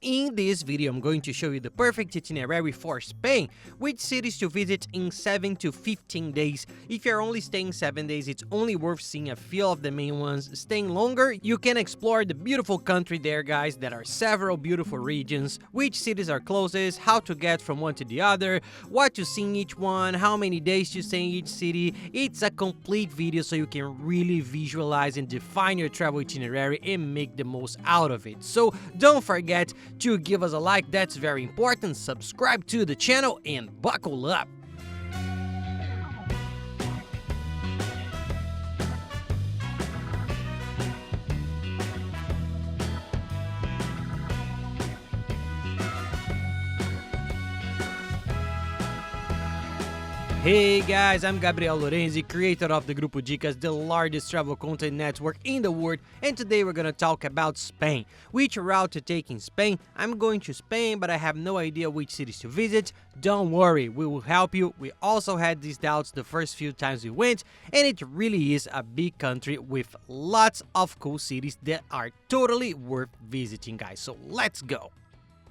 In this video, I'm going to show you the perfect itinerary for Spain, which cities to visit in 7 to 15 days. If you're only staying 7 days, it's only worth seeing a few of the main ones. Staying longer, you can explore the beautiful country there, guys. There are several beautiful regions, which cities are closest, how to get from one to the other, what to see in each one, how many days to stay in each city. It's a complete video so you can really visualize and define your travel itinerary and make the most out of it. So don't forget to give us a like, that's very important, subscribe to the channel, and buckle up. Hey guys, I'm Gabriel Lorenzi, creator of the Grupo Dicas, the largest travel content network in the world, and today we're gonna talk about Spain. Which route to take in Spain? I'm going to Spain, but I have no idea which cities to visit. Don't worry, we will help you. We also had these doubts the first few times we went, and it really is a big country with lots of cool cities that are totally worth visiting, guys. So let's go.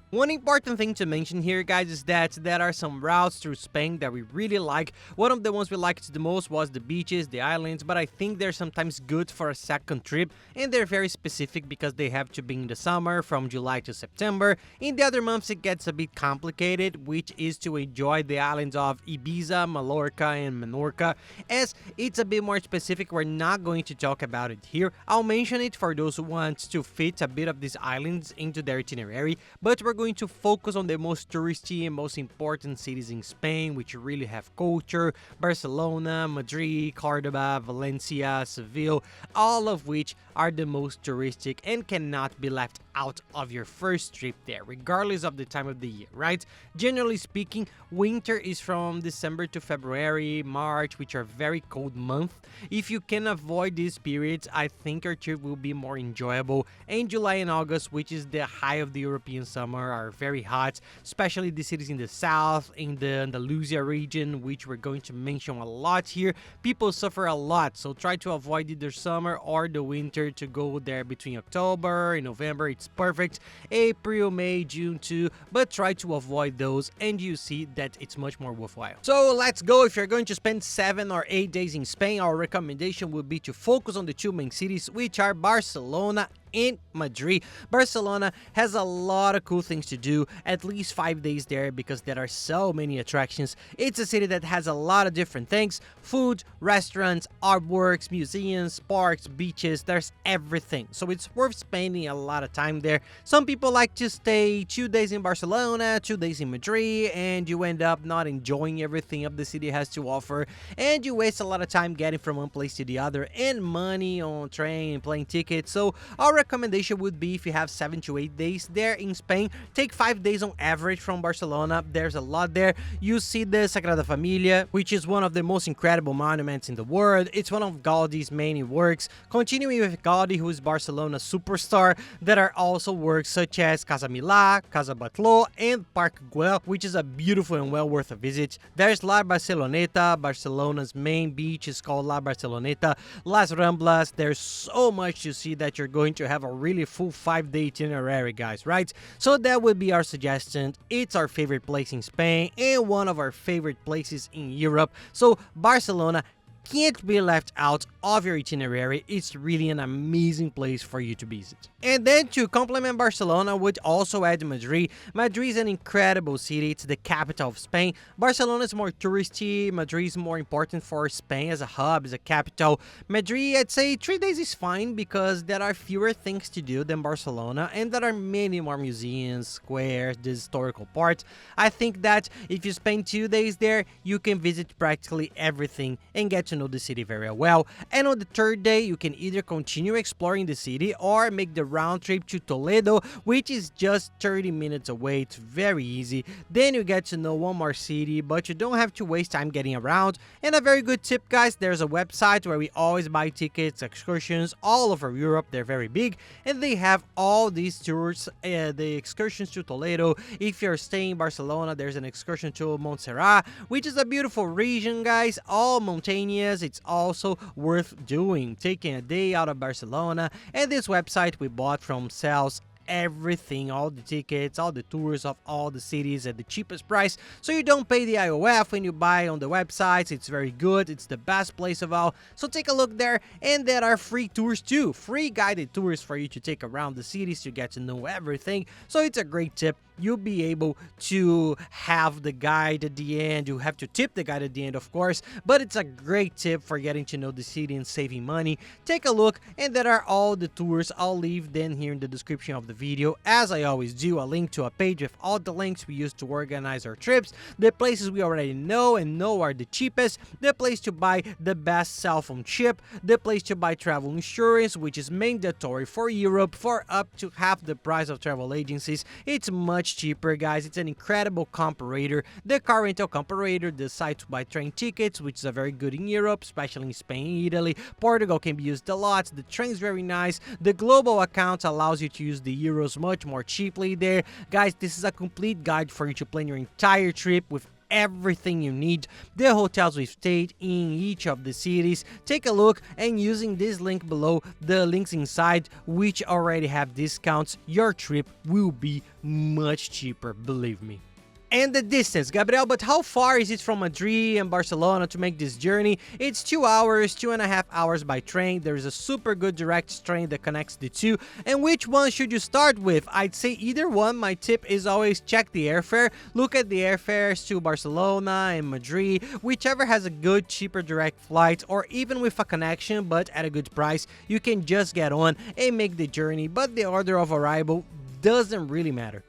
One important thing to mention here, guys, is that there are some routes through Spain that we really like. One of the ones we liked the most was the beaches, the islands, but I think they're sometimes good for a second trip, and they're very specific because they have to be in the summer from July to September. In the other months it gets a bit complicated, which is to enjoy the islands of Ibiza, Mallorca, and Menorca. As it's a bit more specific, we're not going to talk about it here. I'll mention it for those who want to fit a bit of these islands into their itinerary, but we're going to focus on the most touristy and most important cities in Spain, which really have culture: Barcelona, Madrid, Cordoba, Valencia, Seville, all of which are the most touristic and cannot be left out of your first trip there, regardless of the time of the year, right? Generally speaking, winter is from December to February, March, which are very cold months. If you can avoid these periods, I think your trip will be more enjoyable. And July and August, which is the high of the European summer, are very hot, especially the cities in the south, in the Andalusia region, which we're going to mention a lot here. People suffer a lot, so try to avoid either summer or the winter to go there between October and November. It's perfect. April, May, June too, but try to avoid those and you see that it's much more worthwhile. So let's go. If you're going to spend 7 or 8 days in Spain, our recommendation would be to focus on the two main cities, which are Barcelona and Madrid. Barcelona has a lot of cool things to do, at least 5 days there because there are so many attractions. It's a city that has a lot of different things: food, restaurants, artworks, museums, parks, beaches. There's everything, so it's worth spending a lot of time there. Some people like to stay 2 days in Barcelona, 2 days in Madrid, and you end up not enjoying everything of the city has to offer, and you waste a lot of time getting from one place to the other and money on train and plane tickets. So our recommendation would be, if you have 7 to 8 days there in Spain, take 5 days on average from Barcelona. There's a lot there. You see the Sagrada Familia, which is one of the most incredible monuments in the world. It's one of Gaudi's main works. Continuing with Gaudi, who is Barcelona's superstar, there are also works such as Casa Milà, Casa Batlló, and Park Güell, which is a beautiful and well worth a visit. There's La Barceloneta. Barcelona's main beach is called La Barceloneta. Las Ramblas. There's so much to see that you're going to have a really full 5-day itinerary, guys, right? So that would be our suggestion. It's our favorite place in Spain and one of our favorite places in Europe. So Barcelona can't be left out of your itinerary. It's really an amazing place for you to visit. And then to complement Barcelona, would also add Madrid. Madrid is an incredible city. It's the capital of Spain. Barcelona is more touristy. Madrid is more important for Spain as a hub, as a capital. Madrid, I'd say 3 days is fine because there are fewer things to do than Barcelona, and there are many more museums, squares, the historical part. I think that if you spend 2 days there, you can visit practically everything and get to know the city very well. And on the third day, you can either continue exploring the city or make the round trip to Toledo, which is just 30 minutes away. It's very easy. Then you get to know one more city, but you don't have to waste time getting around. And a very good tip, guys, there's a website where we always buy tickets, excursions all over Europe. They're very big and they have all these tours, the excursions to Toledo. If you're staying in Barcelona, there's an excursion to Montserrat, which is a beautiful region, guys, all mountainous. It's also worth doing, taking a day out of Barcelona. And this website we bought from sells everything, all the tickets, all the tours of all the cities at the cheapest price, so you don't pay the IOF when you buy on the websites. It's very good, it's the best place of all, so take a look there. And there are free tours too, free guided tours for you to take around the cities to get to know everything, so it's a great tip. You'll be able to have the guide at the end. You have to tip the guide at the end, of course, but it's a great tip for getting to know the city and saving money. Take a look, and there are all the tours. I'll leave them here in the description of the video, as I always do, a link to a page with all the links we use to organize our trips, the places we already know and know are the cheapest, the place to buy the best cell phone chip, the place to buy travel insurance, which is mandatory for Europe for up to half the price of travel agencies. It's much cheaper, guys. It's an incredible comparator. The car rental comparator, the site to buy train tickets, which is a very good in Europe, especially in Spain, Italy, Portugal can be used a lot. The train's very nice. The global account allows you to use the euros much more cheaply there. Guys, this is a complete guide for you to plan your entire trip with everything you need, the hotels we've stayed in each of the cities. Take a look, and using this link below, the links inside which already have discounts, your trip will be much cheaper, believe me. And the distance, Gabriel, but how far is it from Madrid and Barcelona to make this journey? It's 2 hours, 2.5 hours by train. There's a super good direct train that connects the two. And which one should you start with? I'd say either one. My tip is always check the airfare. Look at the airfares to Barcelona and Madrid, whichever has a good, cheaper direct flight, or even with a connection but at a good price, you can just get on and make the journey, but the order of arrival doesn't really matter.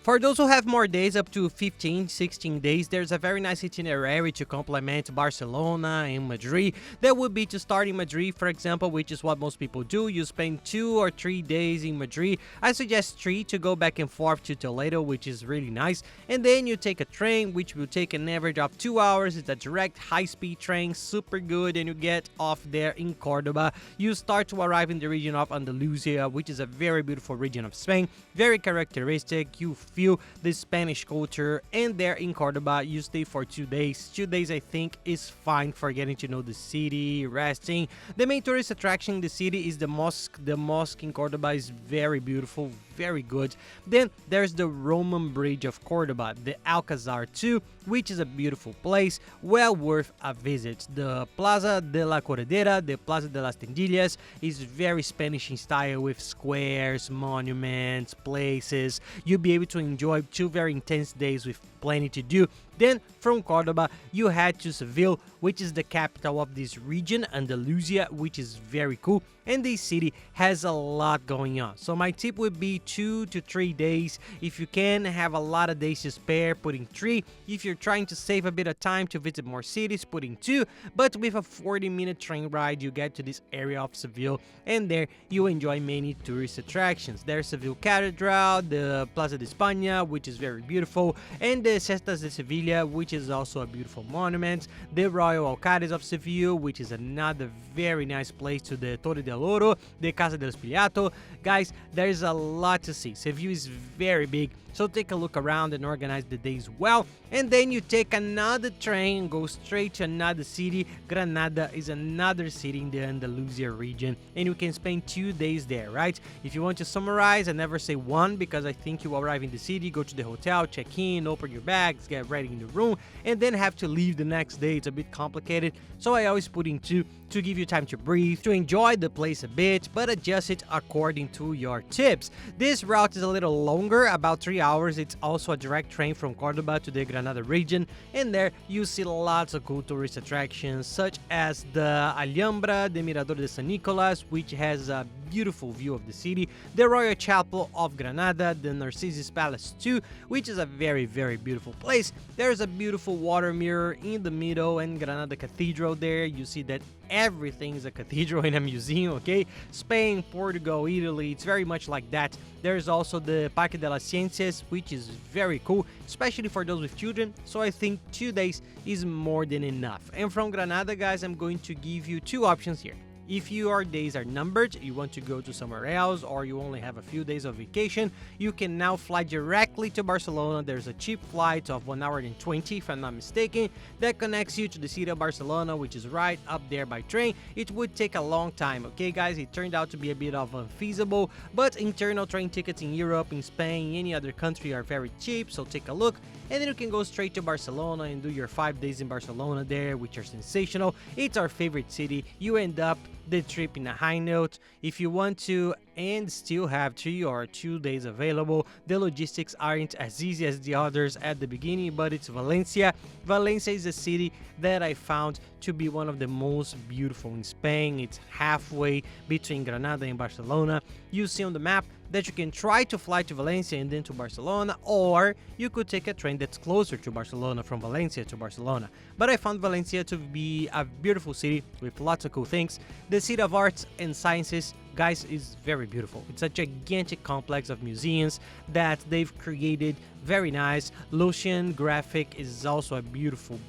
For those who have more days, up to 15, 16 days, there's a very nice itinerary to complement Barcelona and Madrid. That would be to start in Madrid, for example, which is what most people do. You spend 2 or 3 days in Madrid. I suggest 3 to go back and forth to Toledo, which is really nice. And then you take a train, which will take an average of 2 hours. It's a direct high-speed train, super good, and you get off there in Cordoba. You start to arrive in the region of Andalusia, which is a very beautiful region of Spain, very characteristic. You feel the Spanish culture, and there in Cordoba you stay for 2 days. 2 days I think is fine for getting to know the city, resting. The main tourist attraction in the city is the mosque. The mosque in Cordoba is very beautiful, very good. Then there's the Roman Bridge of Cordoba, the Alcazar too, which is a beautiful place, well worth a visit. The Plaza de la Corredera, the Plaza de las Tendillas, is very Spanish in style with squares, monuments, places. You'll be able to enjoy 2 very intense days with plenty to do. Then from Cordoba you head to Seville, which is the capital of this region, Andalusia, which is very cool, and this city has a lot going on. So my tip would be 2 to 3 days. If you can have a lot of days to spare, put in 3. If you're trying to save a bit of time to visit more cities, put in 2. But with a 40-minute train ride you get to this area of Seville, and there you enjoy many tourist attractions. There's Seville Cathedral, the Plaza de España, which is very beautiful, and the Cestas de Sevilla, which is also a beautiful monument, the Royal Alcades of Seville, which is another very nice place, to the Torre del Oro, the Casa del Spigliato. Guys, there's a lot to see. Seville is very big, so take a look around and organize the days well. And then you take another train and go straight to another city. Granada is another city in the Andalusia region, and you can spend 2 days there, right? If you want to summarize, I never say 1 because I think you arrive in the city, go to the hotel, check in, open your bags, get ready in the room, and then have to leave the next day. It's a bit complicated, so I always put in 2 to give you time to breathe, to enjoy the place a bit, but adjust it according to your tips. This route is a little longer, about 3 hours. It's also a direct train from Cordoba to the Granada region, and there you see lots of cool tourist attractions such as the Alhambra, the Mirador de San Nicolas, which has a beautiful view of the city, the Royal Chapel of Granada, the Narcissus Palace too, which is a very beautiful place. There's a beautiful water mirror in the middle, and Granada Cathedral there. You see that everything is a cathedral in a museum, okay? Spain, Portugal, Italy, it's very much like that. There's also the Parque de las Ciencias, which is very cool, especially for those with children, so I think 2 days is more than enough. And from Granada, guys, I'm going to give you 2 options here. If your days are numbered, you want to go to somewhere else, or you only have a few days of vacation, you can now fly directly to Barcelona. There's a cheap flight of 1 hour and 20, if I'm not mistaken, that connects you to the city of Barcelona, which is right up there by train. It would take a long time, okay guys? It turned out to be a bit of unfeasible, but internal train tickets in Europe, in Spain, any other country are very cheap, so take a look. And then you can go straight to Barcelona and do your 5 days in Barcelona there, which are sensational. It's our favorite city. You end up the trip in a high note. If you want to and still have 3 or 2 days available, the logistics aren't as easy as the others at the beginning, but it's Valencia. Valencia is a city that I found to be one of the most beautiful in Spain. It's halfway between Granada and Barcelona. You see on the map that you can try to fly to Valencia and then to Barcelona, or you could take a train that's closer to Barcelona from Valencia to Barcelona. But I found Valencia to be a beautiful city with lots of cool things. The city of arts and sciences, guys, is very beautiful. It's a gigantic complex of museums that they've created, very nice. Lucian Graphic is also a beautiful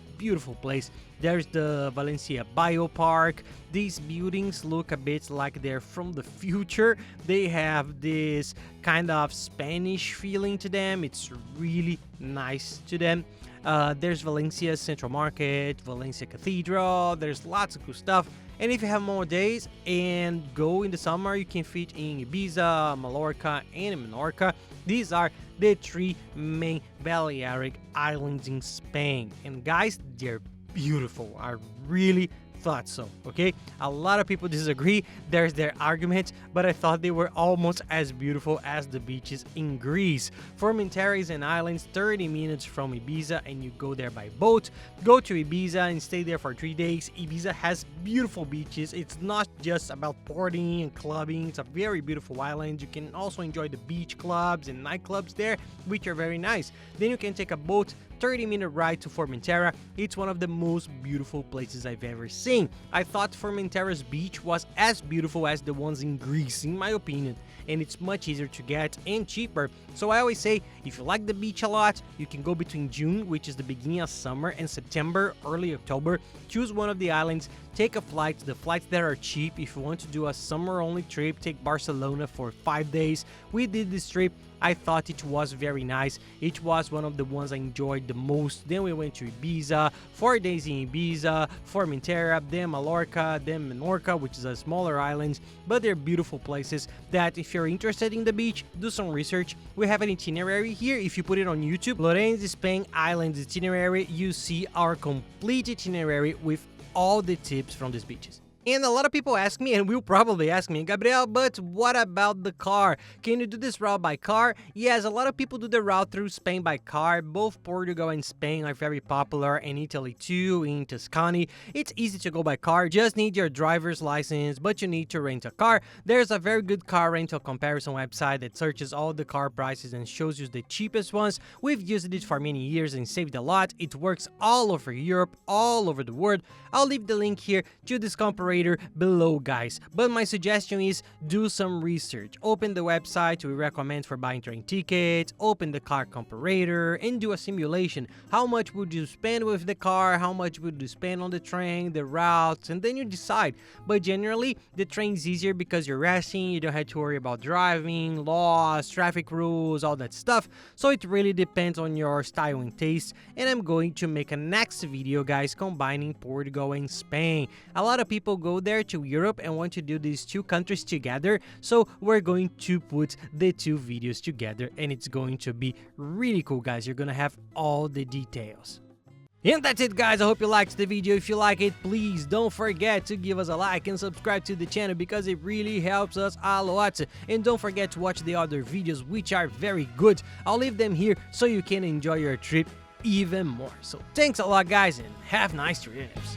place. There's the Valencia Biopark. These buildings look a bit like they're from the future. They have this kind of Spanish feeling to them. It's really nice to them. There's Valencia Central Market, Valencia Cathedral. There's lots of cool stuff. And if you have more days and go in the summer, you can fit in Ibiza, Mallorca, and Menorca. These are the 3 main Balearic islands in Spain. And guys, they're beautiful. I really thought so, okay? A lot of people disagree. There's their arguments, but I thought they were almost as beautiful as the beaches in Greece. Formentera is an island 30 minutes from Ibiza, and you go there by boat. Go to Ibiza and stay there for 3 days. Ibiza has beautiful beaches. It's not just about partying and clubbing. It's a very beautiful island. You can also enjoy the beach clubs and nightclubs there, which are very nice. Then you can take a boat 30-minute ride to Formentera. It's one of the most beautiful places I've ever seen. I thought Formentera's beach was as beautiful as the ones in Greece, in my opinion, and it's much easier to get and cheaper. So I always say, if you like the beach a lot, you can go between June, which is the beginning of summer, and September, early October. Choose one of the islands, take a flight, the flights that are cheap. If you want to do a summer-only trip, take Barcelona for 5 days. We did this trip. I thought it was very nice. It was one of the ones I enjoyed the most. Then we went to Ibiza, 4 days in Ibiza, Formentera, then Mallorca, then Menorca, which is a smaller island, but they're beautiful places that if you're interested in the beach, do some research. We have an itinerary here. If you put it on YouTube, Lorenz Spain Islands Itinerary, you see our complete itinerary with all the tips from these beaches. And a lot of people ask me, and will probably ask me, Gabriel, but what about the car? Can you do this route by car? Yes, a lot of people do the route through Spain by car. Both Portugal and Spain are very popular, and Italy too, in Tuscany. It's easy to go by car, just need your driver's license, but you need to rent a car. There's a very good car rental comparison website that searches all the car prices and shows you the cheapest ones. We've used it for many years and saved a lot. It works all over Europe, all over the world. I'll leave the link here to this comparator below, guys, but my suggestion is do some research. Open the website we recommend for buying train tickets, open the car comparator, and do a simulation. How much would you spend with the car, how much would you spend on the train, the routes, and then you decide. But generally, the train's easier because you're resting, you don't have to worry about driving, laws, traffic rules, all that stuff. So it really depends on your style and taste, and I'm going to make a next video, guys, combining Portugal and Spain. A lot of people go there to Europe and want to do these 2 countries together, so we're going to put the 2 videos together, and it's going to be really cool, guys. You're gonna have all the details. And that's it, guys. I hope you liked the video. If you like it, please don't forget to give us a like and subscribe to the channel because it really helps us a lot. And don't forget to watch the other videos, which are very good. I'll leave them here so you can enjoy your trip even more. So thanks a lot, guys, and have nice trips.